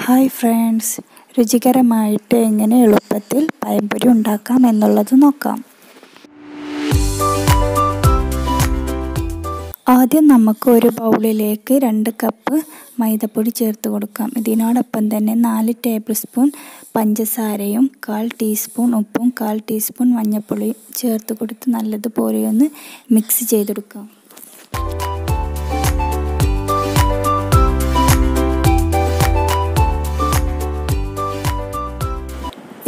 Hi friends, രുചികരമായിട്ട് എങ്ങനെ എളുപ്പത്തിൽ പഴംപൊരി ഉണ്ടാക്കാം എന്നുള്ളത് നോക്കാം. ആദ്യം നമുക്ക് ഒരു ബൗളിലേക്ക് 2 കപ്പ് മൈദപ്പൊടി ചേർത്ത് കൊടുക്കാം. ഇതിനോടൊപ്പം തന്നെ 4 ടേബിൾ സ്പൂൺ പഞ്ചസാരയും 1/4 ടീസ്പൂൺ ഉപ്പും 1/4 ടീസ്പൂൺ മഞ്ഞൾപ്പൊടിയും ചേർത്ത് കൊടുത്ത് നല്ലതുപോലെ ഒന്ന് മിക്സ് ചെയ്തെടുക്കാം.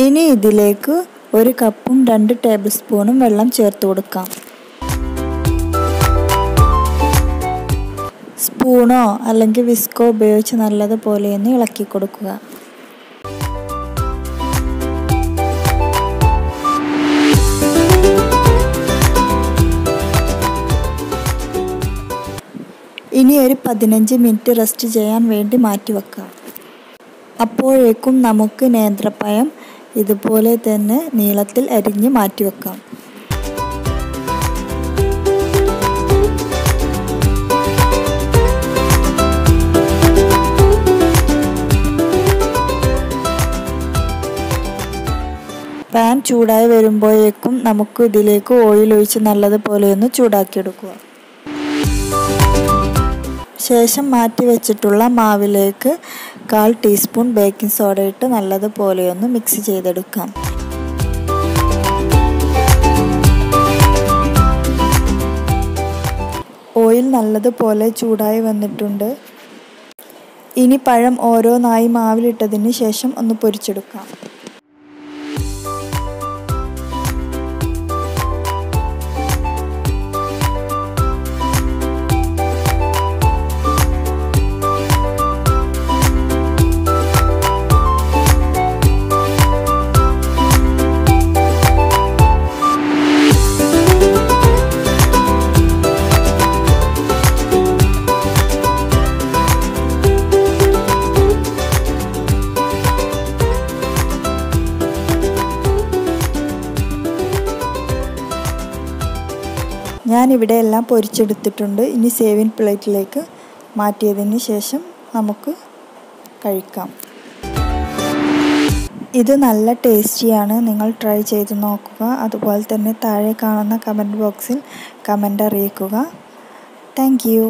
ഇനി ഇതിലേക്ക് 1 കപ്പും 2 ടേബിൾ സ്പൂണും വെള്ളം ചേർത്ത് കൊടുക്കാം. സ്പൂണോ അല്ലെങ്കിൽ വിസ്കോ ഉപയോഗിച്ച് നല്ലതുപോലെ ഒന്ന് ഇളക്കി കൊടുക്കുക. ഇനി ഒരു 15 മിനിറ്റ് റെസ്റ്റ് ചെയ്യാൻ വേണ്ടി മാറ്റി വെക്കാം. അപ്പോഴേക്കും നമുക്ക് നേന്ത്രപ്പഴം ഇതുപോലെ തന്നെ നീളത്തിൽ അരിഞ്ഞ് മാറ്റി വെക്കാം. പാൻ ചൂടായി വരുമ്പോഴേക്കും നമുക്ക് ഇതിലേക്ക് ഓയിൽ ഒഴിച്ച് നല്ലതുപോലെ ഒന്ന് ചൂടാക്കിയെടുക്കുക. ശേഷം മാറ്റി വെച്ചിട്ടുള്ള മാവിലേക്ക് 1/4 ടീസ്പൂൺ ബേക്കിംഗ് സോഡ ഇട്ട് നല്ലതുപോലെ ഒന്ന് മിക്സ് ചെയ്തെടുക്കാം. ഓയിൽ നല്ലതുപോലെ ചൂടായി വന്നിട്ടുണ്ട്. ഇനി പഴം ഓരോന്നായി മാവിലിട്ടതിന് ശേഷം ഒന്ന് പൊരിച്ചെടുക്കാം. ഞാനിവിടെ എല്ലാം പൊരിച്ചെടുത്തിട്ടുണ്ട്. ഇനി സേവിങ് പ്ലേറ്റിലേക്ക് മാറ്റിയതിന് ശേഷം നമുക്ക് കഴിക്കാം. ഇത് നല്ല ടേസ്റ്റിയാണ്. നിങ്ങൾ ട്രൈ ചെയ്ത് നോക്കുക. അതുപോലെ തന്നെ താഴെ കാണുന്ന കമൻറ്റ് ബോക്സിൽ കമൻ്റ് അറിയിക്കുക. Thank you.